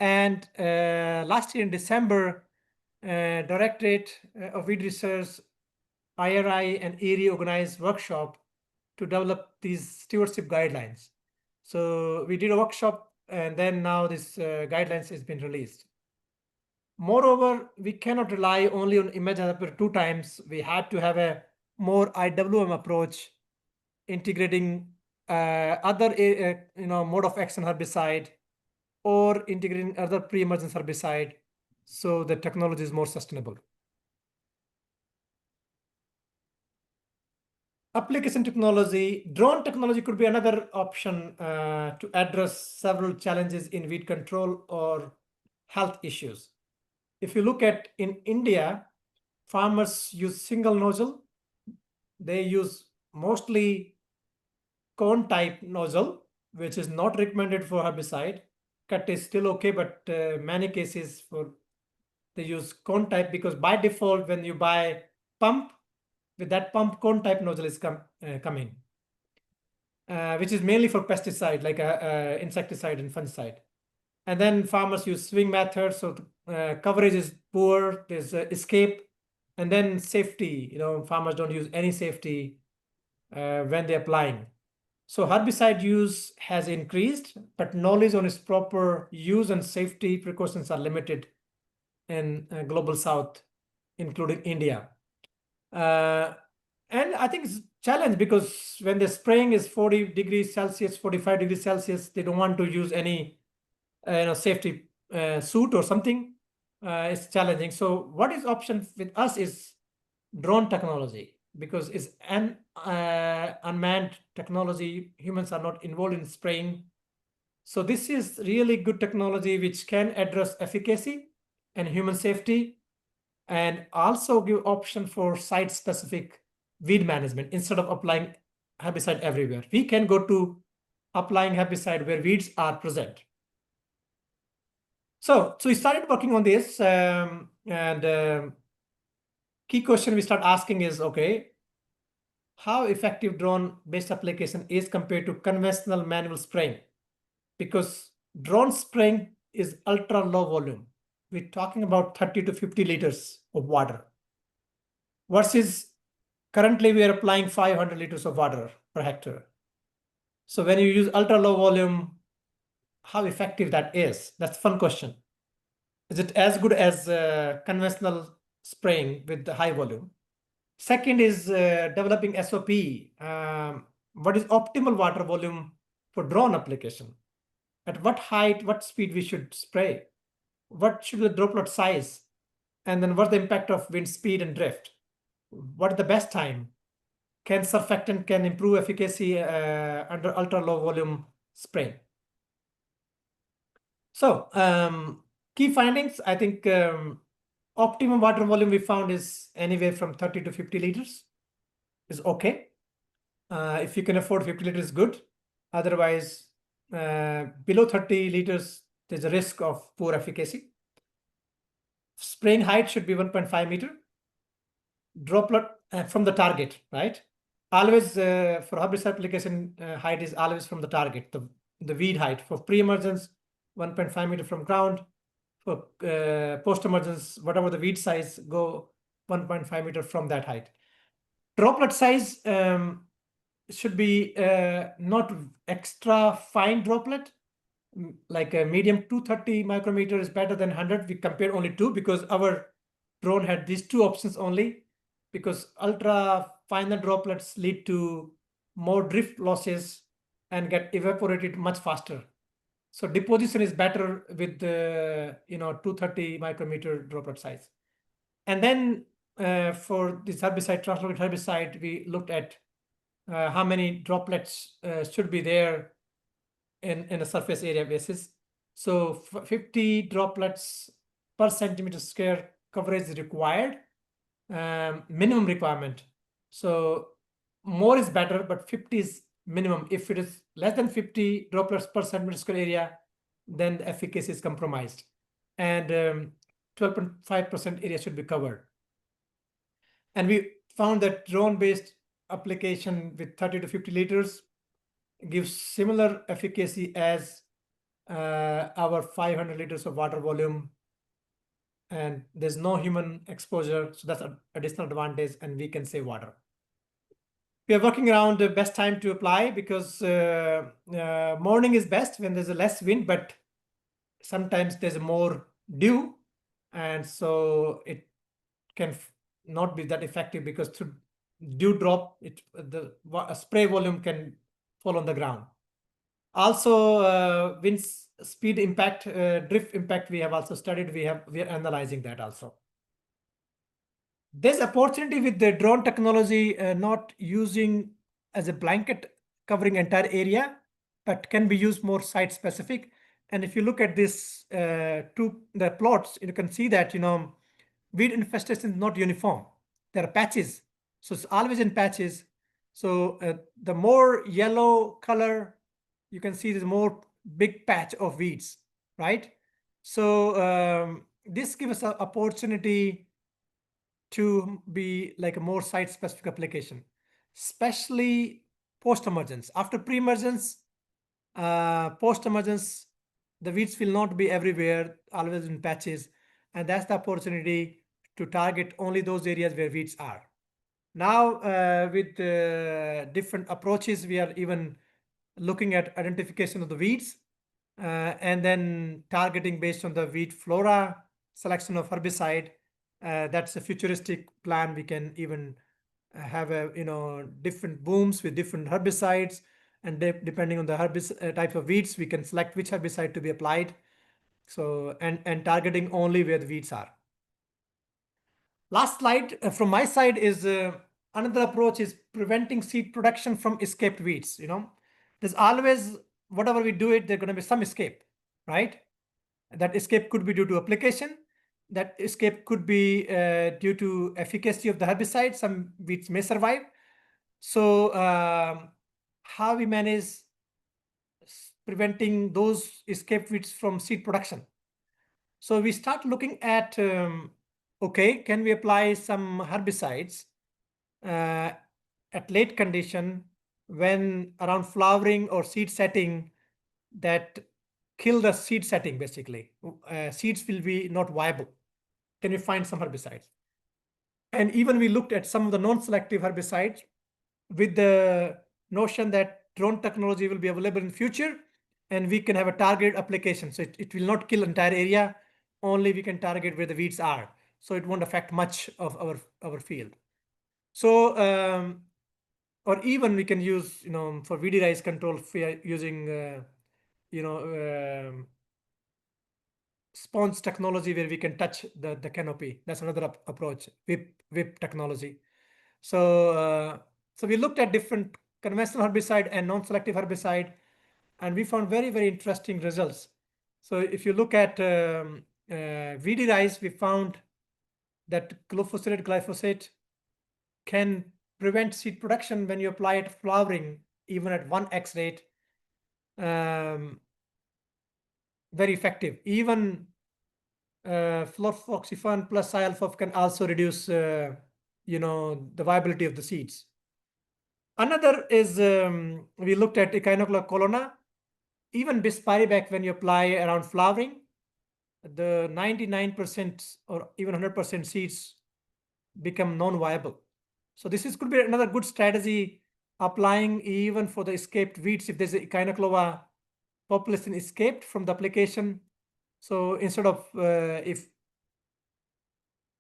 And last year in December, Directorate of Weed Research, IRI, and ERI organized workshop to develop these stewardship guidelines. So we did a workshop, and then now this guidelines has been released. Moreover, we cannot rely only on imidazopyr 2 times. We had to have a more IWM approach, integrating other mode of action herbicide, or integrating other pre-emergence herbicide, so the technology is more sustainable. Application technology, drone technology could be another option to address several challenges in weed control or health issues. If you look at in India, farmers use single nozzle. They use mostly cone type nozzle, which is not recommended for herbicide. Cut is still okay, but many cases they use cone type, because by default, when you buy pump, with that pump, cone type nozzle is coming, which is mainly for pesticide like insecticide and fungicide. And then farmers use swing method, so coverage is poor, there's escape, and then safety. Farmers don't use any safety when they're applying. So herbicide use has increased, but knowledge on its proper use and safety precautions are limited in global South, including India. And I think challenge because when the spraying is 40 degrees Celsius, 45 degrees Celsius, they don't want to use any safety suit or something. It's challenging. So what is option with us is drone technology, because it's an unmanned technology. Humans are not involved in spraying. So this is really good technology which can address efficacy and human safety, and also give option for site-specific weed management. Instead of applying herbicide everywhere, we can go to applying herbicide where weeds are present. So we started working on this, and key question we start asking is, okay, how effective drone-based application is compared to conventional manual spraying? Because drone spraying is ultra low volume. We're talking about 30 to 50 liters of water, versus currently we are applying 500 liters of water per hectare. So when you use ultra low volume, how effective that is? That's a fun question. Is it as good as conventional spraying with the high volume? Second is developing SOP. What is optimal water volume for drone application? At what height, what speed we should spray? What should be the droplet size? And then what's the impact of wind speed and drift? What is the best time? Can surfactant can improve efficacy under ultra low volume spraying? So key findings, I think optimum water volume we found is anywhere from 30 to 50 liters is okay. If you can afford 50 liters, good. Otherwise, below 30 liters, there's a risk of poor efficacy. Spraying height should be 1.5 meter. Droplet from the target, right? Always for herbicide application, height is always from the target, the weed height. For pre-emergence, 1.5 meter from ground. For post-emergence, whatever the weed size, go 1.5 meter from that height. Droplet size should be not extra fine droplet, like a medium 230 micrometer is better than 100. We compared only two because our drone had these two options only, because ultra finer droplets lead to more drift losses and get evaporated much faster. So deposition is better with the 230 micrometer droplet size. And then for this herbicide, translocated herbicide, we looked at how many droplets should be there in a surface area basis. So 50 droplets per centimeter square coverage is required, minimum requirement. So more is better, but 50 is minimum. If it is less than 50 droplets per centimeter square area, then the efficacy is compromised, and 12.5% area should be covered. And we found that drone-based application with 30 to 50 liters gives similar efficacy as our 500 liters of water volume, and there's no human exposure, so that's an additional advantage, and we can save water. We are working around the best time to apply, because morning is best when there's a less wind, but sometimes there's more dew, and so it can not be that effective, because through dew drop, the spray volume can fall on the ground. Also, wind speed impact, drift impact, we have also studied. We are analyzing that also. There's opportunity with the drone technology, not using as a blanket covering entire area, but can be used more site specific. And if you look at this the plots, you can see that weed infestation is not uniform. There are patches, so it's always in patches. So the more yellow color, you can see there's more big patch of weeds, right? So this gives us an opportunity to be like a more site-specific application, especially post-emergence. After pre-emergence, post-emergence, the weeds will not be everywhere, always in patches, and that's the opportunity to target only those areas where weeds are. Now, with different approaches, we are even looking at identification of the weeds, and then targeting based on the weed flora, selection of herbicide. That's a futuristic plan. We can even have different booms with different herbicides, and depending on the type of weeds, we can select which herbicide to be applied. So and targeting only where the weeds are. Last slide from my side is another approach is preventing seed production from escaped weeds. There's always, whatever we do it, there's going to be some escape, right? That escape could be due to application. That escape could be due to efficacy of the herbicide. Some weeds may survive. So how we manage preventing those escape weeds from seed production? So we start looking at, okay, can we apply some herbicides at late condition when around flowering or seed setting that kill the seed setting, basically. Seeds will be not viable. Can we find some herbicides? And even we looked at some of the non-selective herbicides with the notion that drone technology will be available in future, and we can have a targeted application. So it will not kill entire area, only we can target where the weeds are. So it won't affect much of our field. So, or even we can use, for weedy rice control, using, sponge technology where we can touch the canopy. That's another approach, whip technology. So, so we looked at different conventional herbicide and non-selective herbicide, and we found very, very interesting results. So if you look at weedy rice, we found that glyphosate can prevent seed production when you apply it flowering, even at 1x rate. Very effective. Even fluroxyphane plus Cyalfof can also reduce, the viability of the seeds. Another is we looked at Echinoclea colonna. Even bispiribacter, when you apply around flowering, the 99% or even 100% seeds become non-viable. So this could be another good strategy, applying even for the escaped weeds if there's a Echinoclea population escaped from the application. So instead of if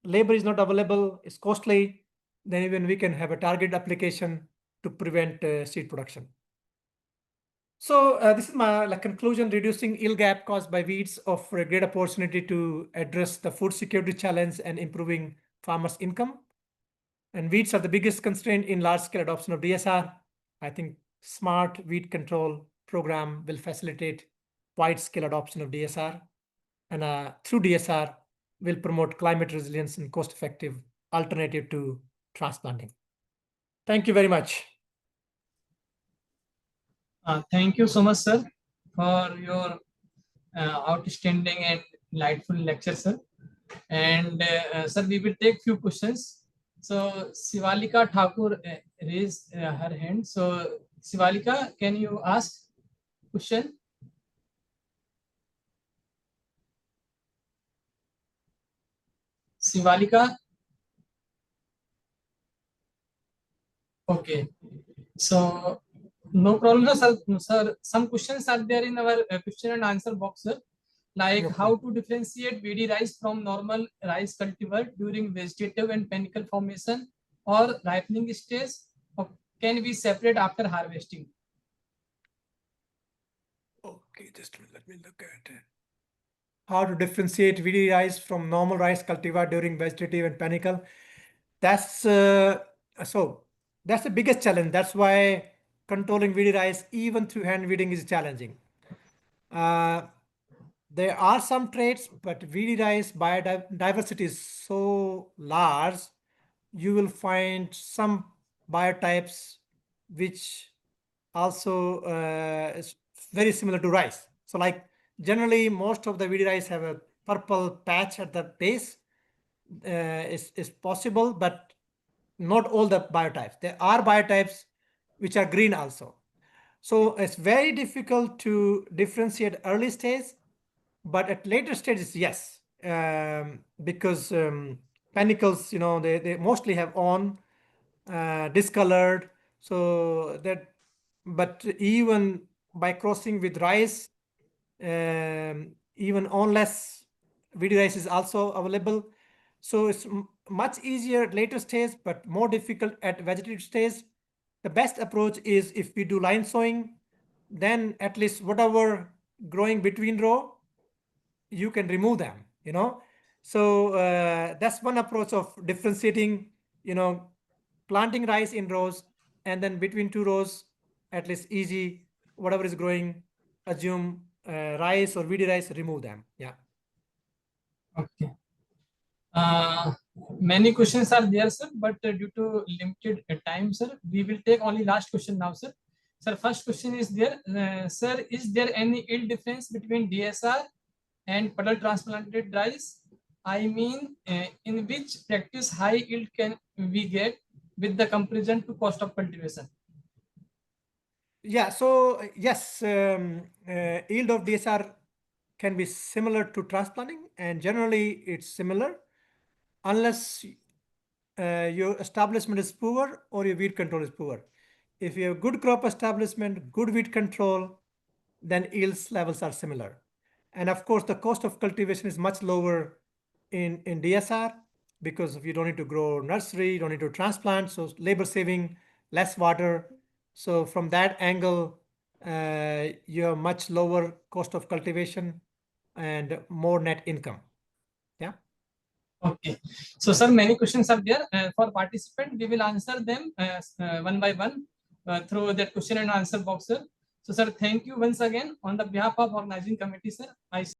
labor is not available, it's costly, then even we can have a target application to prevent seed production. So this is my conclusion. Reducing yield gap caused by weeds offer a great opportunity to address the food security challenge and improving farmers' income. And weeds are the biggest constraint in large-scale adoption of DSR. I think smart weed control program will facilitate wide-scale adoption of DSR. And through DSR, will promote climate resilience and cost-effective alternative to transplanting. Thank you very much. Thank you so much, sir, for your outstanding and delightful lecture, sir. And sir, we will take few questions. So Sivalika Thakur raised her hand. So Sivalika, can you ask question? Sivalika. Okay. So no problem, sir. Sir, some questions are there in our question and answer box, sir. Like how to differentiate weedy rice from normal rice cultivar during vegetative and panicle formation or ripening stage, or can we separate after harvesting? Okay, just let me look at it. How to differentiate weedy rice from normal rice cultivar during vegetative and panicle. That's so that's the biggest challenge. That's why controlling weedy rice even through hand weeding is challenging. There are some traits, but weedy rice biodiversity is so large, you will find some biotypes which also is very similar to rice. So like generally most of the weedy rice have a purple patch at the base. Is possible, but not all the biotypes. There are biotypes which are green also. So it's very difficult to differentiate early stage, but at later stages, yes, because panicles, they mostly have on discolored. So that, but even by crossing with rice, even on less weedy rice is also available. So it's much easier at later stage, but more difficult at vegetative stage. The best approach is if we do line sowing, then at least whatever growing between row, you can remove them, you know. So that's one approach of differentiating, you know, planting rice in rows, and then between two rows, at least easy, whatever is growing, assume rice or VD rice, remove them. Yeah. Okay. Many questions are there, sir, but due to limited time, sir, we will take only last question now, sir. Sir, first question is there, sir, is there any yield difference between DSR and puddle transplanted rice? I mean, in which practice high yield can we get with the comparison to cost of cultivation? Yeah, so yes, yield of DSR can be similar to transplanting, and generally it's similar unless your establishment is poor or your weed control is poor. If you have good crop establishment, good weed control, then yields levels are similar. And of course, the cost of cultivation is much lower in DSR because you don't need to grow nursery, you don't need to transplant, so labor saving, less water. So from that angle, you have much lower cost of cultivation and more net income. Yeah. Okay. So, sir, many questions are there. For participant, we will answer them one by one through that question and answer box, sir. So, sir, thank you once again on the behalf of organizing committee, sir. I